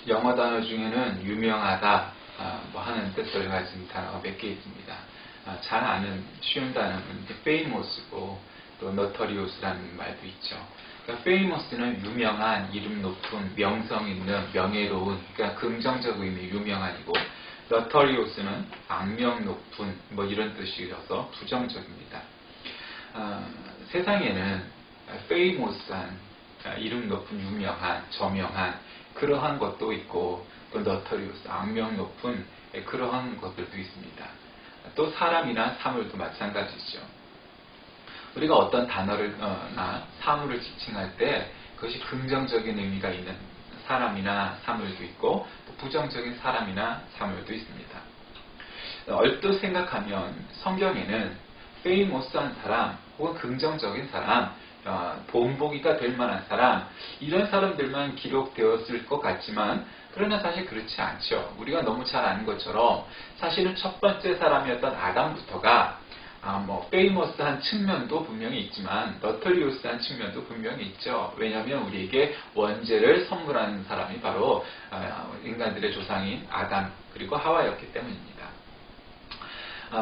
영어 단어 중에는 유명하다 뭐 하는 뜻을 가진 단어가 몇 개 있습니다. 잘 아는 쉬운 단어는 famous고 또 notorious라는 말도 있죠. 그러니까 famous는 유명한, 이름 높은, 명성 있는, 명예로운, 그러니까 긍정적 의미 유명한이고, notorious는 악명 높은 뭐 이런 뜻이어서 부정적입니다. 세상에는 famous한, 이름 높은, 유명한, 저명한 그러한 것도 있고, 또 notorious, 악명 높은 그러한 것들도 있습니다. 또 사람이나 사물도 마찬가지죠. 우리가 어떤 단어나 사물을 지칭할 때 그것이 긍정적인 의미가 있는 사람이나 사물도 있고, 또 부정적인 사람이나 사물도 있습니다. 얼뜻 생각하면 성경에는 famous한 사람 혹은 긍정적인 사람, 본보기가 될 만한 사람, 이런 사람들만 기록되었을 것 같지만 그러나 사실 그렇지 않죠. 우리가 너무 잘 아는 것처럼 사실은 첫 번째 사람이었던 아담부터가 famous한 측면도 분명히 있지만 notorious한 측면도 분명히 있죠. 왜냐하면 우리에게 원죄를 선물한 사람이 바로 인간들의 조상인 아담 그리고 하와였기 때문입니다.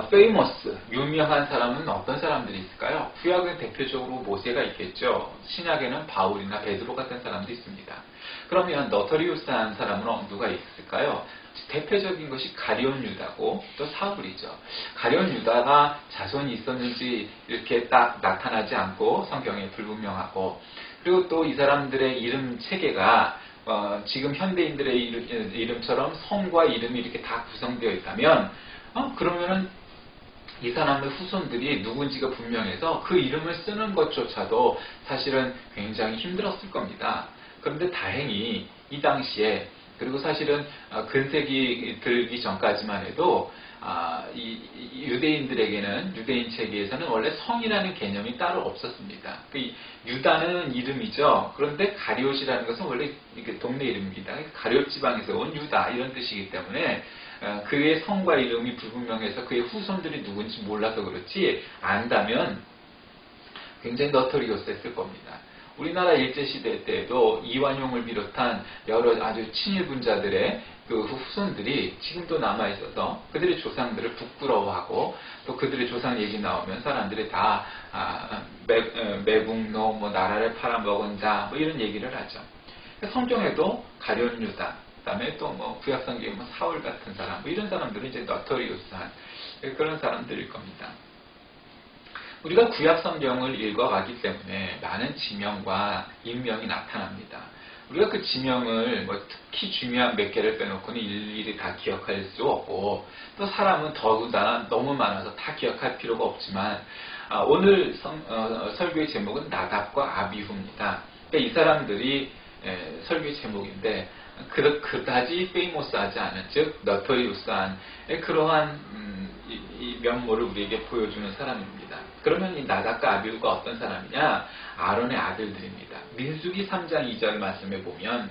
famous, 유명한 사람은 어떤 사람들이 있을까요? 구약은 대표적으로 모세가 있겠죠. 신약에는 바울이나 베드로 같은 사람도 있습니다. 그러면 notorious한 사람은 누가 있을까요? 대표적인 것이 가룟 유다고 또 사울이죠. 가룟 유다가 자손이 있었는지 이렇게 딱 나타나지 않고 성경에 불분명하고, 그리고 또 이 사람들의 이름 체계가 지금 현대인들의 이름처럼 성과 이름이 이렇게 다 구성되어 있다면 그러면은 이 사람의 후손들이 누군지가 분명해서 그 이름을 쓰는 것조차도 사실은 굉장히 힘들었을 겁니다. 그런데 다행히 이 당시에, 그리고 사실은 근세기 들기 전까지만 해도 이 유대인들에게는, 유대인 체계에서는 원래 성이라는 개념이 따로 없었습니다. 그 유다는 이름이죠. 그런데 가룟이라는 것은 원래 동네 이름입니다. 가룟 지방에서 온 유다 이런 뜻이기 때문에 그의 성과 이름이 불분명해서 그의 후손들이 누군지 몰라서 그렇지, 안다면 굉장히 너터리어스했을 겁니다. 우리나라 일제시대 때에도 이완용을 비롯한 여러 아주 친일분자들의 그 후손들이 지금도 남아있어서 그들의 조상들을 부끄러워하고, 또 그들의 조상 얘기 나오면 사람들이 다 매국노, 나라를 팔아먹은 자 이런 얘기를 하죠. 성경에도 가룟 유다, 그다음에 또 구약성경에 사울 같은 사람, 이런 사람들은 이제 너터리우스한 그런 사람들일 겁니다. 우리가 구약성경을 읽어가기 때문에 많은 지명과 인명이 나타납니다. 우리가 그 지명을 특히 중요한 몇 개를 빼놓고는 일일이 다 기억할 수 없고, 또 사람은 더구나 너무 많아서 다 기억할 필요가 없지만, 오늘 설교의 제목은 나답과 아비후입니다. 그러니까 이 사람들이 설교의 제목인데 그다지 페이모스하지 않은, 즉 너터리우스한 그러한 이 면모를 우리에게 보여주는 사람입니다. 그러면 이 나답과 아비후가 어떤 사람이냐? 아론의 아들들입니다. 민수기 3장 2절 말씀에 보면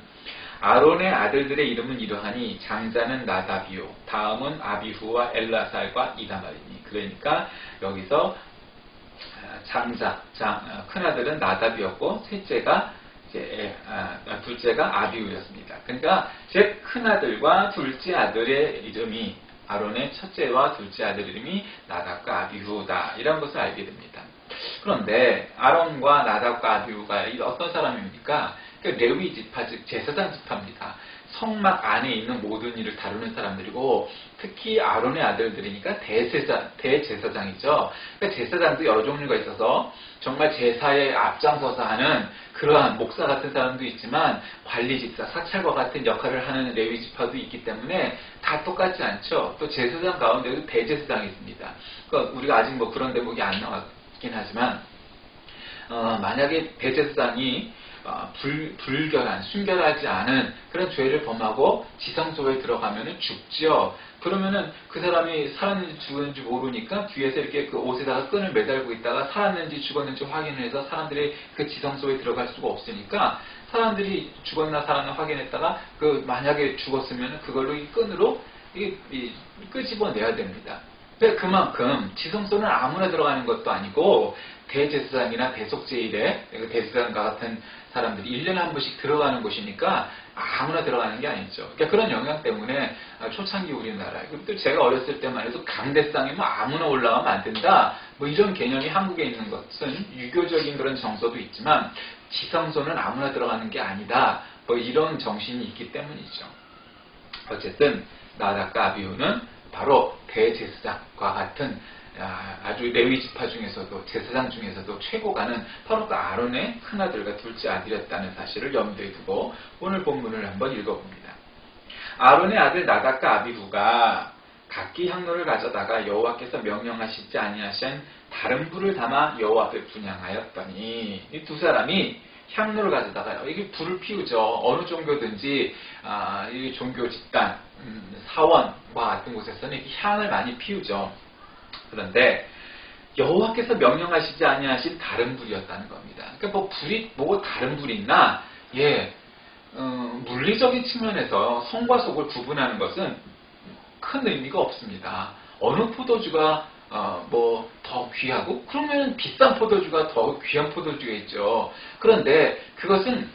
아론의 아들들의 이름은 이러하니 장자는 나답이요, 다음은 아비후와 엘라살과 이다말이니. 그러니까 여기서 큰아들은 나답이었고 둘째가 아비후였습니다. 그러니까 제 큰아들과 둘째 아들의 이름이, 아론의 첫째와 둘째 아들 이름이 나답과 아비후다, 이런 것을 알게 됩니다. 그런데 아론과 나답과 아비후가 어떤 사람입니까? 레위 지파, 즉 제사장 지파입니다. 성막 안에 있는 모든 일을 다루는 사람들이고, 특히 아론의 아들들이니까 대제사장이죠. 그러니까 제사장도 여러 종류가 있어서 정말 제사에 앞장서서 하는 그러한 목사 같은 사람도 있지만, 관리 집사, 사찰과 같은 역할을 하는 레위 지파도 있기 때문에 다 똑같지 않죠. 또 제사장 가운데도 대제사장이 있습니다. 그러니까 우리가 아직 그런 대목이 안 나왔긴 하지만, 만약에 대제사장이 불결한, 순결하지 않은 그런 죄를 범하고 지성소에 들어가면 죽죠. 그러면은 그 사람이 살았는지 죽었는지 모르니까 뒤에서 이렇게 그 옷에다가 끈을 매달고 있다가 살았는지 죽었는지 확인을 해서 사람들이 그 지성소에 들어갈 수가 없으니까, 사람들이 죽었나 살았나 확인했다가 만약에 죽었으면 그걸로 이 끈으로 끄집어내야 됩니다. 그만큼 지성소는 아무나 들어가는 것도 아니고 대제사장이나 대속제일에 대제사장과 같은 사람들이 1년에 한 번씩 들어가는 곳이니까 아무나 들어가는 게 아니죠. 그러니까 그런 영향 때문에 초창기 우리나라, 또 제가 어렸을 때만 해도 강대상에 뭐 아무나 올라가면 안 된다, 뭐 이런 개념이 한국에 있는 것은 유교적인 그런 정서도 있지만 지성소는 아무나 들어가는 게 아니다, 뭐 이런 정신이 있기 때문이죠. 어쨌든 나답과 아비후는 바로 대제사장과 같은 아주 레위 지파 중에서도 제사장 중에서도 최고가는 바로 그 아론의 큰아들과 둘째 아들이었다는 사실을 염두에 두고 오늘 본문을 한번 읽어봅니다. 아론의 아들 나답과 아비후가 각기 향로를 가져다가 여호와께서 명령하시지 아니하신 다른 불을 담아 여호와 앞에 분향하였더니 이 두 사람이 향로를 가져다가 이게 불을 피우죠. 어느 종교든지 이 종교 집단 사원과 같은 곳에서는 향을 많이 피우죠. 그런데 여호와께서 명령하시지 아니하신 다른 불이었다는 겁니다. 그러니까 뭐 불이 뭐 다른 불이 있나? 물리적인 측면에서 성과 속을 구분하는 것은 큰 의미가 없습니다. 어느 포도주가 뭐 더 귀하고 그러면 비싼 포도주가 더 귀한 포도주가 있죠. 그런데 그것은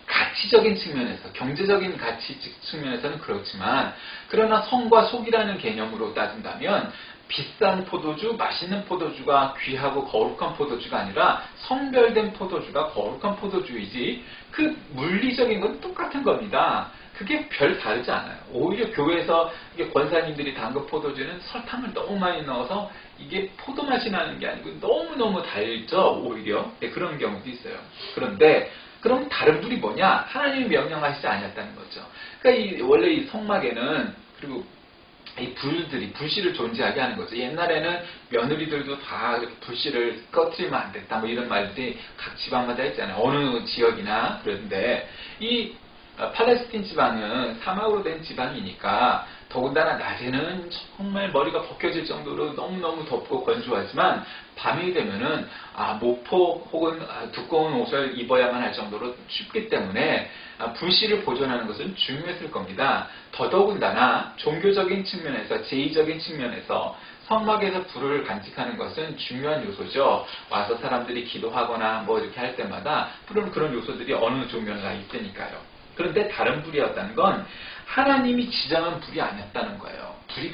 가치적인 측면에서, 경제적인 가치 측면에서는 그렇지만, 그러나 성과 속이라는 개념으로 따진다면 비싼 포도주, 맛있는 포도주가 귀하고 거룩한 포도주가 아니라 성별된 포도주가 거룩한 포도주이지, 그 물리적인 건 똑같은 겁니다. 그게 별 다르지 않아요. 오히려 교회에서 권사님들이 담근 포도주는 설탕을 너무 많이 넣어서 이게 포도맛이 나는 게 아니고 너무너무 달죠, 오히려. 네, 그런 경우도 있어요. 그런데 그럼 다른 불이 뭐냐? 하나님이 명령하시지 않았다는 거죠. 그러니까 원래 이 성막에는, 그리고 이 불씨를 존재하게 하는 거죠. 옛날에는 며느리들도 다 이렇게 불씨를 꺼트리면 안 됐다, 뭐 이런 말들이 각 지방마다 있잖아요. 어느 지역이나. 그런데 이 팔레스틴 지방은 사막으로 된 지방이니까 더군다나 낮에는 정말 머리가 벗겨질 정도로 너무너무 덥고 건조하지만 밤이 되면은 모포 혹은 두꺼운 옷을 입어야만 할 정도로 춥기 때문에 불씨를 보존하는 것은 중요했을 겁니다. 더더군다나 종교적인 측면에서, 제의적인 측면에서 성막에서 불을 간직하는 것은 중요한 요소죠. 와서 사람들이 기도하거나 뭐 이렇게 할 때마다 그런 요소들이 어느 종교나 있으니까요. 그런데 다른 불이었다는 건 하나님이 지정한 불이 아니었다는 거예요. 불이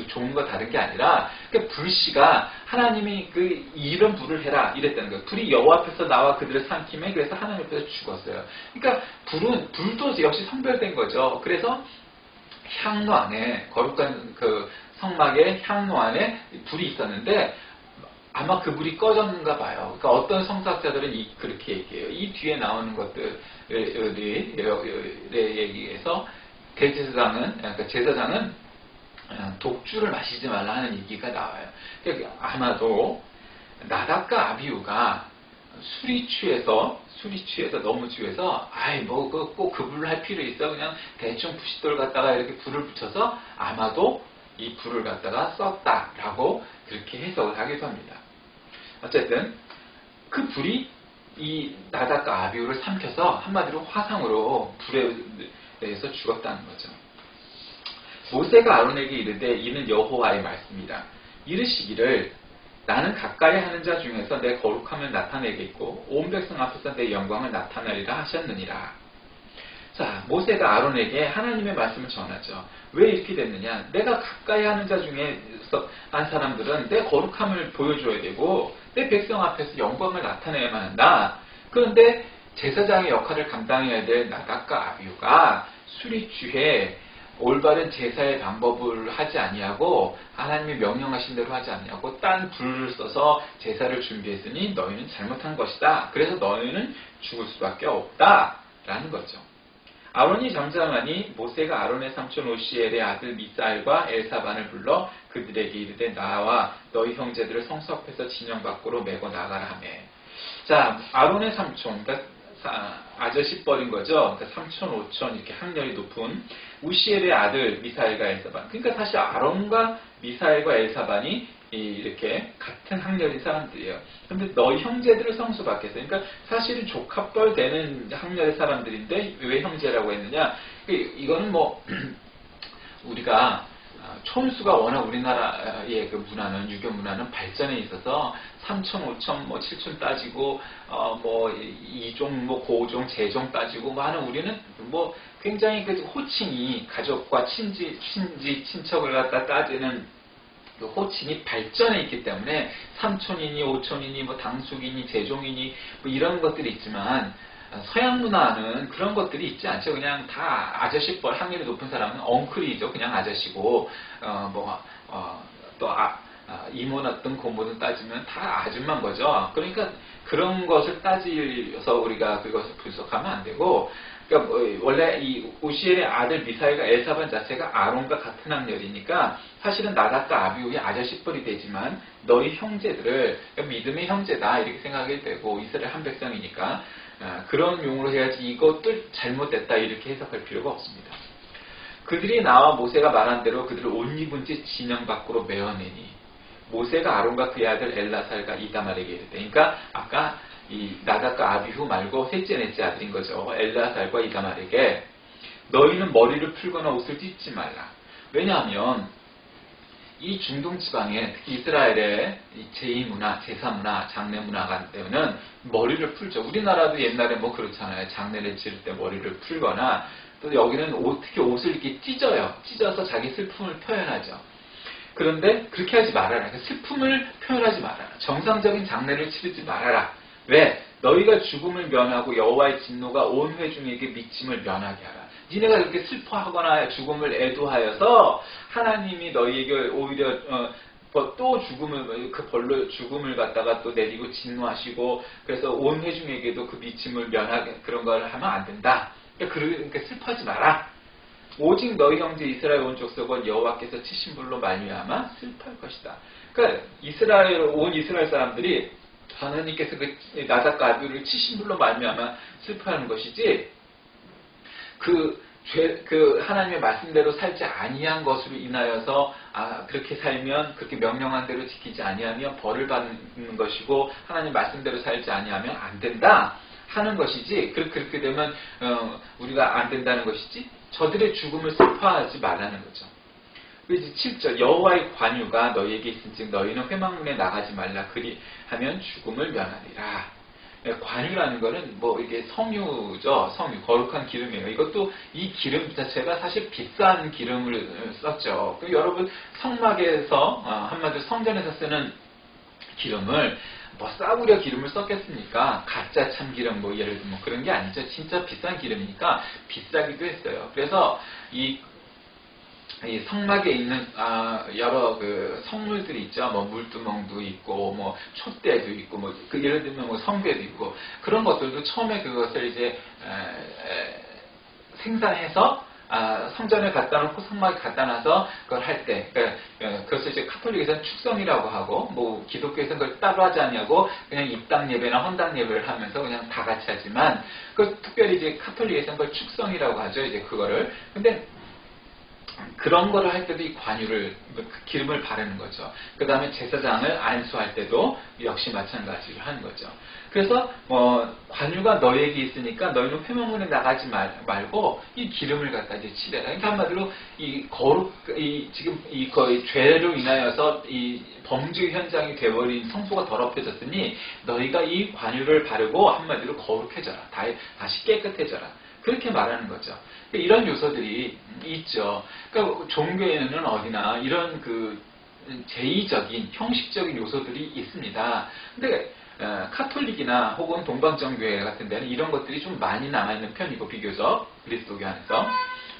종류가 다른 게 아니라, 그러니까 불씨가 하나님이 이런 불을 해라 이랬다는 거예요. 불이 여호와 앞에서 나와 그들을 삼키매, 그래서 하나님 앞에서 죽었어요. 그러니까 불도 역시 성별된 거죠. 그래서 향로 안에, 거룩한 그 성막의 향로 안에 불이 있었는데 아마 그 불이 꺼졌는가 봐요. 그러니까 어떤 성사학자들은 그렇게 얘기해요. 이 뒤에 나오는 것들에 얘기해서 대제사장은, 그러니까 제사장은 독주를 마시지 말라 하는 얘기가 나와요. 그러니까 아마도 나답과 아비후가 술이 취해서 너무 취해서 꼭 그 불을 할 필요 있어, 그냥 대충 부싯돌 갖다가 이렇게 불을 붙여서 아마도 이 불을 갖다가 썼다라고 그렇게 해석을 하기도 합니다. 어쨌든 그 불이 이 나답과 아비후를 삼켜서 한마디로 화상으로 불에 의해서 죽었다는 거죠. 모세가 아론에게 이르되 이는 여호와의 말씀이라. 이르시기를 나는 가까이 하는 자 중에서 내 거룩함을 나타내겠고 온 백성 앞에서 내 영광을 나타내리라 하셨느니라. 자, 모세가 아론에게 하나님의 말씀을 전하죠. 왜 이렇게 됐느냐? 내가 가까이 하는 자 중에서 한 사람들은 내 거룩함을 보여줘야 되고 내 백성 앞에서 영광을 나타내야만 한다. 그런데 제사장의 역할을 감당해야 될 나답과 아비후가 술이 취해 올바른 제사의 방법을 하지 아니하고 하나님이 명령하신 대로 하지 아니하고 딴 불을 써서 제사를 준비했으니 너희는 잘못한 것이다. 그래서 너희는 죽을 수밖에 없다. 라는 거죠. 아론이 잠잠하니 모세가 아론의 삼촌 오시엘의 아들 미사엘과 엘사반을 불러 그들에게 이르되 나와 너희 형제들을 성소 앞에서 진영 밖으로 메고 나가라 하며. 자, 아론의 삼촌, 그러니까 아저씨 뻘인 거죠. 그러니까 삼촌, 오촌 이렇게 학렬이 높은 우시엘의 아들 미사엘과 엘사반. 그러니까 사실 아론과 미사엘과 엘사반이 이렇게 같은 학렬인 사람들이에요. 그런데 너희 형제들을 성소 밖에서, 그러니까 사실은 조카뻘 되는 학렬의 사람들인데 왜 형제라고 했느냐? 이거는 뭐 우리가 촌수가 워낙 우리나라의 그 문화는, 유교 문화는 발전에 있어서 3촌, 5촌, 뭐 7촌 따지고, 뭐 2종, 뭐 고종, 제종 따지고, 뭐 하는 우리는 뭐 굉장히 그 호칭이 가족과 친척을 갖다 따지는 그 호칭이 발전해 있기 때문에 3촌이니 5촌이니 뭐 당숙이니 제종이니 뭐 이런 것들이 있지만 서양 문화는 그런 것들이 있지 않죠. 그냥 다 아저씨 뻘, 학력이 높은 사람은 엉클이죠. 그냥 아저씨고 또 이모났든 고모든 따지면 다 아줌마인 거죠. 그러니까 그런 것을 따지서 우리가 그것을 분석하면 안 되고, 그러니까 원래 이 우시엘의 아들 미사엘과 엘사반 자체가 아론과 같은 학렬이니까 사실은 나답과 아비후의 아저씨뻘이 되지만 너희 형제들을, 그러니까 믿음의 형제다 이렇게 생각이 되고, 이스라엘 한 백성이니까 그런 용어로 해야지 이것들 잘못됐다 이렇게 해석할 필요가 없습니다. 그들이 나와 모세가 말한 대로 그들을 옷 입은 채 진영 밖으로 메어내니 모세가 아론과 그의 아들 엘라살과 이다말에게 이르되, 그러니까 아까 이 나답과 아비후 말고 셋째 넷째 아들인 거죠. 엘라살과 이다말에게 너희는 머리를 풀거나 옷을 찢지 말라. 왜냐하면 이 중동 지방에, 특히 이스라엘의 제2문화, 제사문화, 장례문화 같은 데는 머리를 풀죠. 우리나라도 옛날에 뭐 그렇잖아요. 장례를 지을 때 머리를 풀거나, 또 여기는 특히 옷을 이렇게 찢어요. 찢어서 자기 슬픔을 표현하죠. 그런데 그렇게 하지 말아라. 슬픔을 표현하지 말아라. 정상적인 장례를 치르지 말아라. 왜? 너희가 죽음을 면하고 여호와의 진노가 온 회중에게 미침을 면하게 하라. 니네가 그렇게 슬퍼하거나 죽음을 애도하여서 하나님이 너희에게 오히려 또 죽음을, 그 벌로 죽음을 갖다가 또 내리고 진노하시고, 그래서 온 회중에게도 그 미침을 면하게, 그런 걸 하면 안 된다. 그러니까 슬퍼하지 마라. 오직 너희 형제 이스라엘 온 족속은 여호와께서 치신 불로 말미암아 슬퍼할 것이다. 그러니까 온 이스라엘 사람들이 하나님께서 그 나답과 아비후를 치신 불로 말미암아 슬퍼하는 것이지, 그 하나님의 말씀대로 살지 아니한 것으로 인하여서 그렇게 살면, 그렇게 명령한 대로 지키지 아니하면 벌을 받는 것이고 하나님 말씀대로 살지 아니하면 안 된다 하는 것이지, 그렇게 되면 우리가 안 된다는 것이지, 저들의 죽음을 슬퍼하지 말라는 거죠. 그래서 7절 여호와의 관유가 너희에게 있은즉 너희는 회막문에 나가지 말라. 그리하면 죽음을 면하리라. 관유라는 거는 뭐 이게 성유죠. 성유, 거룩한 기름이에요. 이것도 이 기름 자체가 사실 비싼 기름을 썼죠. 여러분 성막에서 한마디로 성전에서 쓰는 기름을 뭐 싸구려 기름을 썼겠습니까? 가짜 참기름 뭐 예를 들면 그런 게 아니죠. 진짜 비싼 기름이니까 비싸기도 했어요. 그래서 이 성막에 있는 여러 그 성물들이 있죠. 뭐 물두멍도 있고, 뭐 촛대도 있고, 뭐 예를 들면 뭐 성배도 있고, 그런 것들도 처음에 그것을 이제 생산해서 성전에 갖다 놓고 성막에 갖다 놔서 그걸 할 때, 그것을 이제 카톨릭에서는 축성이라고 하고, 뭐 기독교에서는 그걸 따로 하지 않냐고 그냥 입당 예배나 헌당 예배를 하면서 그냥 다 같이 하지만, 그 특별히 이제 카톨릭에서는 그걸 축성이라고 하죠. 이제 그거를. 근데 그런 거를 할 때도 이 관유를, 그 기름을 바르는 거죠. 그 다음에 제사장을 안수할 때도 역시 마찬가지로 하는 거죠. 그래서 관유가 너에게 있으니까 너희는 회막문에 나가지 말고 이 기름을 갖다 이제 칠해라. 그러니까 한마디로 지금 거의 죄로 인하여서 이 범죄 현장이 되어버린 성소가 더럽혀졌으니 너희가 이 관유를 바르고 한마디로 거룩해져라. 다시 깨끗해져라. 그렇게 말하는 거죠. 이런 요소들이 있죠. 그러니까 종교에는 어디나 이런 그 제의적인 형식적인 요소들이 있습니다. 근데 카톨릭이나 혹은 동방정교회 같은 데는 이런 것들이 좀 많이 남아있는 편이고, 비교적 그리스도교 안에서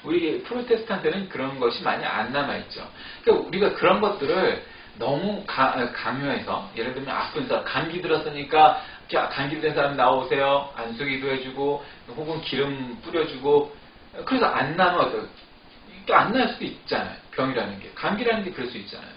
우리 프로테스탄트는 그런 것이 많이 안 남아있죠. 그러니까 우리가 그런 것들을 너무 강요해서, 예를 들면 아픈 사람, 감기 들었으니까 감기 된 사람 나오세요. 안수기도 해주고 혹은 기름 뿌려주고, 그래서 안 나면 안 날 수도 있잖아요. 병이라는 게, 감기라는 게 그럴 수 있잖아요.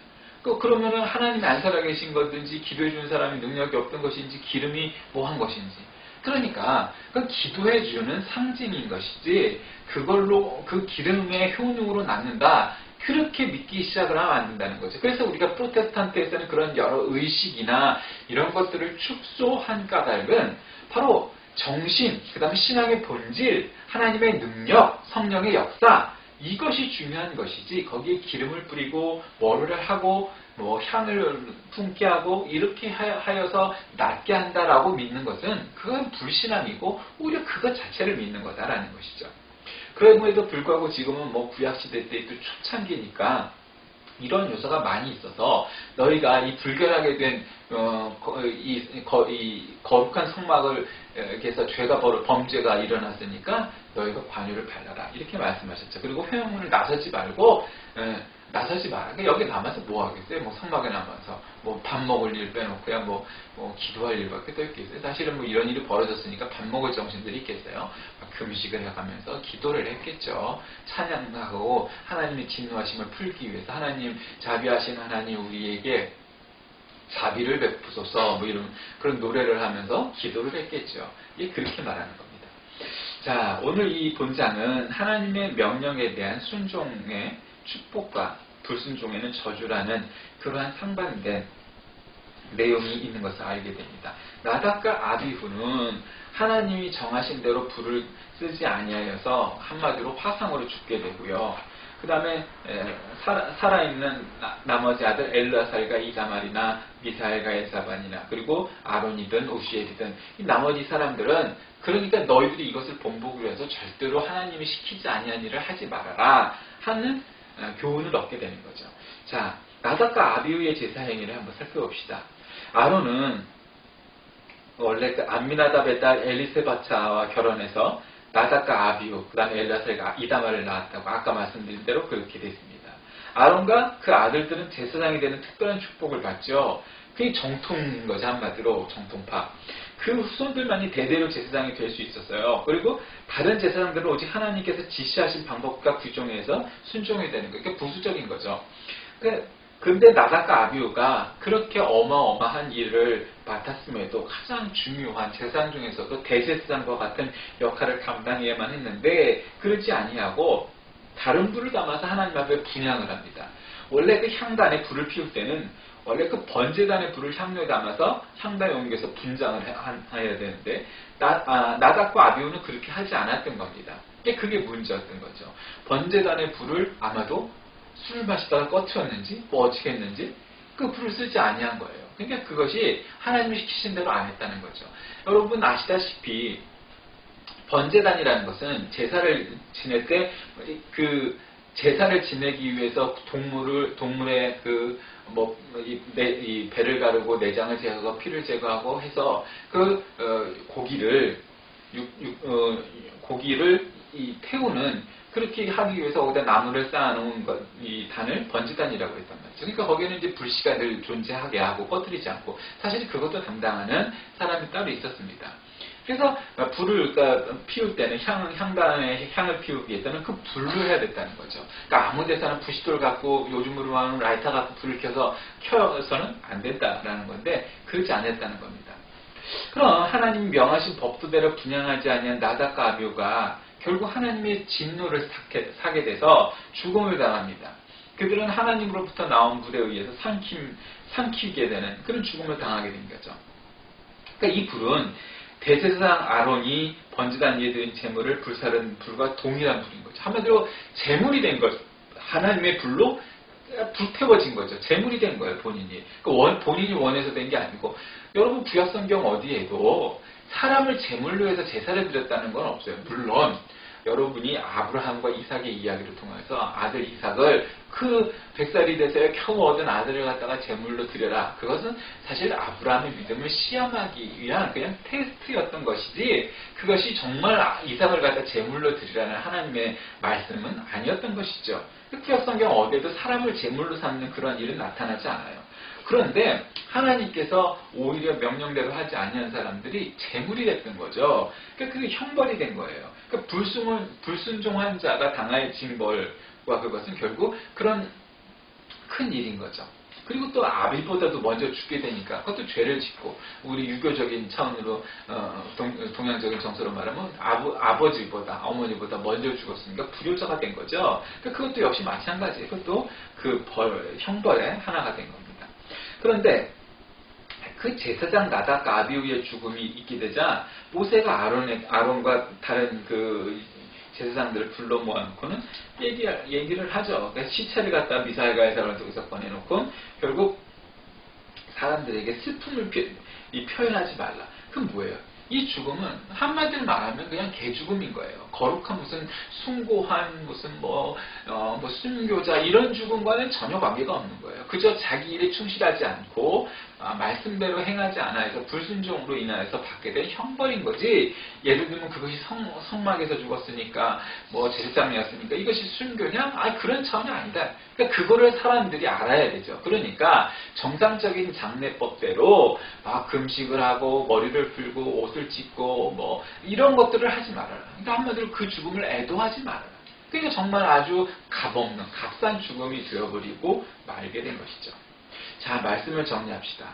그러면은 하나님이 안 살아계신 것인지, 기도해 주는 사람이 능력이 없던 것인지, 기름이 뭐한 것인지. 그러니까 기도해 주는 상징인 것이지, 그걸로 그 기름의 효능으로 낫는다, 그렇게 믿기 시작을 하면 안 된다는 거죠. 그래서 우리가 프로테스탄트에서는 그런 여러 의식이나 이런 것들을 축소한 까닭은 바로 정신, 그 다음에 신앙의 본질, 하나님의 능력, 성령의 역사, 이것이 중요한 것이지 거기에 기름을 뿌리고 뭐를 하고 뭐 향을 품게 하고 이렇게 하여서 낫게 한다라고 믿는 것은 그건 불신앙이고 오히려 그것 자체를 믿는 거다라는 것이죠. 그럼에도 불구하고 지금은 뭐 구약시대 때도 초창기니까 이런 요소가 많이 있어서 너희가 이 불결하게 된 이 거룩한 성막을 에서 범죄가 일어났으니까 너희가 관유를 발라라 이렇게 말씀하셨죠. 그리고 회용문을 나서지 말고 나서지 마라. 그러니까 여기 남아서 뭐 하겠어요? 뭐 성막에 남아서 뭐 밥 먹을 일 빼놓고야 뭐 기도할 일밖에 더 있겠어요. 사실은 뭐 이런 일이 벌어졌으니까 밥 먹을 정신들이 있겠어요. 금식을 해가면서 기도를 했겠죠. 찬양하고 하나님의 진노하심을 풀기 위해서 하나님 자비하신 하나님 우리에게 자비를 베푸소서 뭐 이런 그런 노래를 하면서 기도를 했겠죠. 이게 그렇게 말하는 겁니다. 자, 오늘 이 본장은 하나님의 명령에 대한 순종의 축복과 불순종에는 저주라는 그러한 상반된 내용이 있는 것을 알게 됩니다. 나답과 아비후는 하나님이 정하신 대로 불을 쓰지 아니하여서 한마디로 화상으로 죽게 되고요. 그 다음에 살아있는 나머지 아들 엘르아살과 이다말이나 미사엘과 엘사반이나 그리고 아론이든 오시엘이든 이 나머지 사람들은 그러니까 너희들이 이것을 본보기로 해서 절대로 하나님이 시키지 아니한 일을 하지 말아라 하는 교훈을 얻게 되는 거죠. 자, 나답과 아비후의 제사 행위를 한번 살펴봅시다. 아론은 원래 그 암미나답의 딸 엘리세바차와 결혼해서 나답과 아비후, 그 다음에 엘라셀과 이다말을 낳았다고 아까 말씀드린 대로 그렇게 됐습니다. 아론과 그 아들들은 제사장이 되는 특별한 축복을 받죠. 그게 정통인 거죠. 한마디로 정통파. 그 후손들만이 대대로 제사장이 될 수 있었어요. 그리고 다른 제사장들은 오직 하나님께서 지시하신 방법과 규정에서 순종해야 되는 거예요. 그러니까 부수적인 거죠. 근데 나답과 아비후가 그렇게 어마어마한 일을 맡았음에도 가장 중요한 제사장 중에서도 대제사장과 같은 역할을 감당해야만 했는데 그러지 아니하고 다른 불을 담아서 하나님 앞에 분향을 합니다. 원래 그 향단에 불을 피울 때는 원래 그 번제단의 불을 향로에 담아서 향단에 옮겨서 분장을 해야 되는데 나답과 아비후는 그렇게 하지 않았던 겁니다. 그게 문제였던 거죠. 번제단의 불을 아마도 술을 마시다가 꺼트렸는지 뭐 어떻게 했는지 그 불을 쓰지 아니한 거예요. 그러니까 그것이 하나님이 시키신 대로 안 했다는 거죠. 여러분 아시다시피 번제단이라는 것은 제사를 지낼 때 그 제사를 지내기 위해서 동물의 이 배를 가르고 내장을 제거하고 피를 제거하고 해서 그 고기를 태우는 그렇게 하기 위해서 거기다 나무를 쌓아놓은 이 단을 번제단이라고 했단 말이죠. 그러니까 거기에는 이제 불씨가 늘 존재하게 하고 꺼뜨리지 않고 사실 그것도 담당하는 사람이 따로 있었습니다. 그래서 불을 피울 때는 향단에 향을 피우기 위해서는 그 불로 해야 됐다는 거죠. 그러니까 아무 데서나 부싯돌 갖고 요즘으로 하는 라이터 갖고 불을 켜서는 안 된다라는 건데 그렇지 않았다는 겁니다. 그럼 하나님 명하신 법도대로 분향하지 아니한 나답과 아비후가 결국 하나님의 진노를 사게 돼서 죽음을 당합니다. 그들은 하나님으로부터 나온 불에 의해서 삼키게 되는 그런 죽음을 당하게 된 거죠. 그러니까 이 불은 대제사장 아론이 번제단 위에 드린 제물을 불사른 불과 동일한 불인 거죠. 한마디로 제물이 된 거죠. 하나님의 불로 불태워진 거죠. 제물이 된 거예요, 본인이. 그러니까 본인이 원해서 된 게 아니고 여러분 구약성경 어디에도 사람을 제물로 해서 제사를 드렸다는 건 없어요. 물론 여러분이 아브라함과 이삭의 이야기를 통해서 아들 이삭을 그 100살이 돼서 겨우 얻은 아들을 갖다가 제물로 드려라. 그것은 사실 아브라함의 믿음을 시험하기 위한 그냥 테스트였던 것이지 그것이 정말 이삭을 갖다 제물로 드리라는 하나님의 말씀은 아니었던 것이죠. 구약성경 어디에도 사람을 제물로 삼는 그런 일은 나타나지 않아요. 그런데 하나님께서 오히려 명령대로 하지 아니한 사람들이 제물이 됐던 거죠. 그러니까 그게 형벌이 된 거예요. 그러니까 불순종한 자가 당할 징벌과 그것은 결국 그런 큰 일인 거죠. 그리고 또 아비보다도 먼저 죽게 되니까 그것도 죄를 짓고 우리 유교적인 차원으로 동양적인 정서로 말하면 아버지보다 어머니보다 먼저 죽었으니까 불효자가 된 거죠. 그러니까 그것도 역시 마찬가지예요. 그것도 그 형벌의 하나가 된 겁니다. 그런데 그 제사장 나답과 아비후의 죽음이 있게 되자 모세가 아론과 다른 그 제사장들을 불러 모아놓고는 얘기를 하죠. 그러니까 시체를 갖다 미사일가에서 여기서 꺼내놓고 결국 사람들에게 슬픔을 표현하지 말라. 그럼 뭐예요? 이 죽음은 한마디로 말하면 그냥 개죽음인 거예요. 거룩한 무슨 숭고한 무슨 뭐 순교자 이런 죽음과는 전혀 관계가 없는 거예요. 그저 자기 일에 충실하지 않고 말씀대로 행하지 않아 해서 불순종으로 인하여서 받게 된 형벌인 거지. 예를 들면 그것이 성막에서 죽었으니까 뭐 제사장이었으니까 이것이 순교냐? 그런 차원이 아니다. 그러니까 그거를 사람들이 알아야 되죠. 그러니까 정상적인 장례법대로 막 금식을 하고 머리를 풀고 옷을 찢고 뭐 이런 것들을 하지 말아라. 그러니까 한마디로 그 죽음을 애도하지 말아라. 그러니까 정말 아주 값없는 값싼 죽음이 되어버리고 말게 된 것이죠. 자, 말씀을 정리합시다.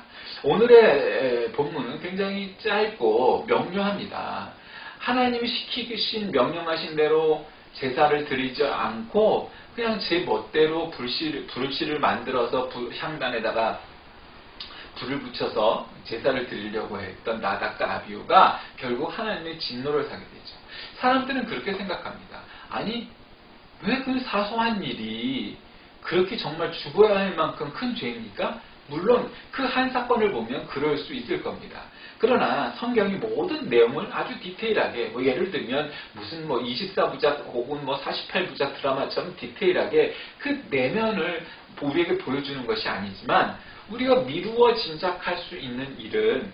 오늘의 본문은 굉장히 짧고 명료합니다. 하나님이 시키신 명령하신 대로 제사를 드리지 않고 그냥 제 멋대로 불씨를 만들어서 향단에다가 불을 붙여서 제사를 드리려고 했던 나답과 아비후가 결국 하나님의 진노를 사게 되죠. 사람들은 그렇게 생각합니다. 아니, 왜 그 사소한 일이 그렇게 정말 죽어야 할 만큼 큰 죄입니까? 물론 그 한 사건을 보면 그럴 수 있을 겁니다. 그러나 성경이 모든 내용을 아주 디테일하게 예를 들면 무슨 24부작 혹은 48부작 드라마처럼 디테일하게 그 내면을 우리에게 보여주는 것이 아니지만 우리가 미루어 짐작할 수 있는 일은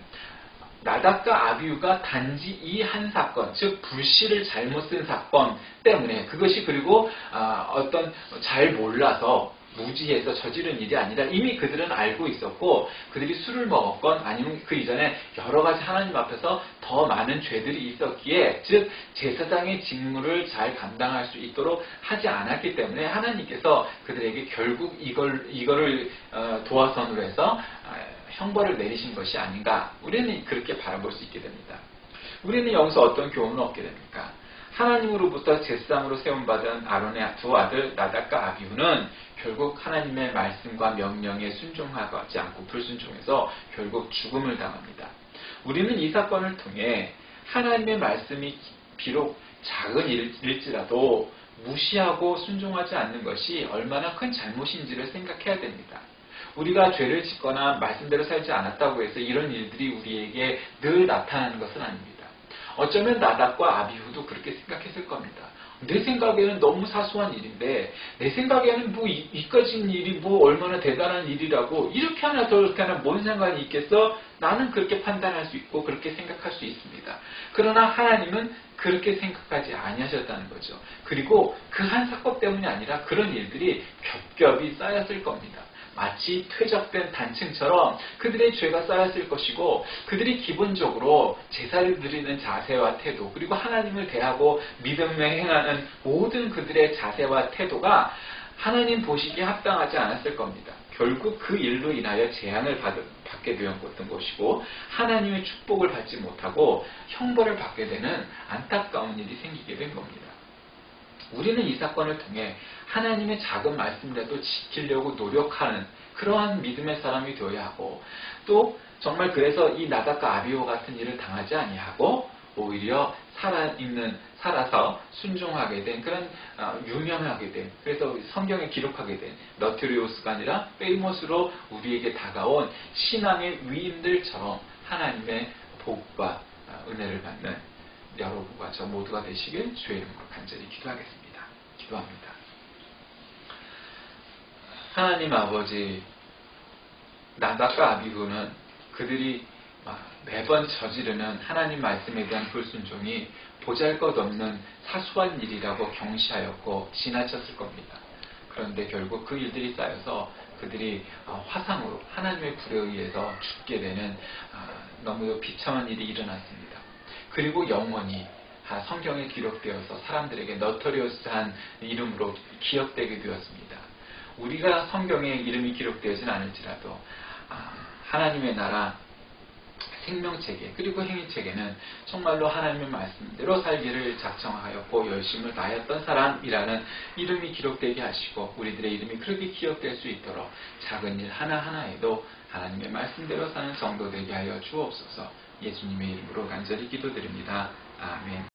나답과 아비후가 단지 이 한 사건, 즉 불씨를 잘못 쓴 사건 때문에 그것이 그리고 어떤 잘 몰라서 무지해서 저지른 일이 아니라 이미 그들은 알고 있었고 그들이 술을 먹었건 아니면 그 이전에 여러 가지 하나님 앞에서 더 많은 죄들이 있었기에 즉 제사장의 직무를 잘 감당할 수 있도록 하지 않았기 때문에 하나님께서 그들에게 결국 이거를 도화선으로 해서 형벌을 내리신 것이 아닌가. 우리는 그렇게 바라볼 수 있게 됩니다. 우리는 여기서 어떤 교훈을 얻게 됩니까? 하나님으로부터 제사장으로 세움받은 아론의 두 아들 나답과 아비후는 결국 하나님의 말씀과 명령에 순종하지 않고 불순종해서 결국 죽음을 당합니다. 우리는 이 사건을 통해 하나님의 말씀이 비록 작은 일일지라도 무시하고 순종하지 않는 것이 얼마나 큰 잘못인지를 생각해야 됩니다. 우리가 죄를 짓거나 말씀대로 살지 않았다고 해서 이런 일들이 우리에게 늘 나타나는 것은 아닙니다. 어쩌면 나답과 아비후도 그렇게 생각했을 겁니다. 내 생각에는 너무 사소한 일인데 내 생각에는 이까지 일이 얼마나 대단한 일이라고 이렇게 하나 저렇게 하나 뭔 상관이 있겠어? 나는 그렇게 판단할 수 있고 그렇게 생각할 수 있습니다. 그러나 하나님은 그렇게 생각하지 아니하셨다는 거죠. 그리고 그 한 사건 때문이 아니라 그런 일들이 겹겹이 쌓였을 겁니다. 마치 퇴적된 단층처럼 그들의 죄가 쌓였을 것이고 그들이 기본적으로 제사를 드리는 자세와 태도 그리고 하나님을 대하고 믿음에 행하는 모든 그들의 자세와 태도가 하나님 보시기에 합당하지 않았을 겁니다. 결국 그 일로 인하여 재앙을 받게 되었던 것이고 하나님의 축복을 받지 못하고 형벌을 받게 되는 안타까운 일이 생기게 된 겁니다. 우리는 이 사건을 통해 하나님의 작은 말씀이라도 지키려고 노력하는 그러한 믿음의 사람이 되어야 하고 정말 그래서 이 나답과 아비후 같은 일을 당하지 아니하고 오히려 살아서 순종하게 된 그런 유명하게 된 그래서 성경에 기록하게 된 너트리우스가 아니라 페이머스로 우리에게 다가온 신앙의 위인들처럼 하나님의 복과 은혜를 받는 여러분과 저 모두가 되시길 주의 이름으로 간절히 기도하겠습니다. 기도합니다. 하나님 아버지, 나답과 아비후는 그들이 매번 저지르는 하나님 말씀에 대한 불순종이 보잘것없는 사소한 일이라고 경시하였고 지나쳤을 겁니다. 그런데 결국 그 일들이 쌓여서 그들이 화상으로 하나님의 불에 의해서 죽게 되는 너무 비참한 일이 일어났습니다. 그리고 영원히 성경에 기록되어서 사람들에게 너터리우스한 이름으로 기억되게 되었습니다. 우리가 성경에 이름이 기록되어진 않을지라도 하나님의 나라 생명체계 그리고 행위체계는 정말로 하나님의 말씀대로 살기를 작정하였고 열심을 다하였던 사람이라는 이름이 기록되게 하시고 우리들의 이름이 그렇게 기억될 수 있도록 작은 일 하나하나에도 하나님의 말씀대로 사는 정도 되게 하여 주옵소서. 예수님의 이름으로 간절히 기도드립니다. 아멘.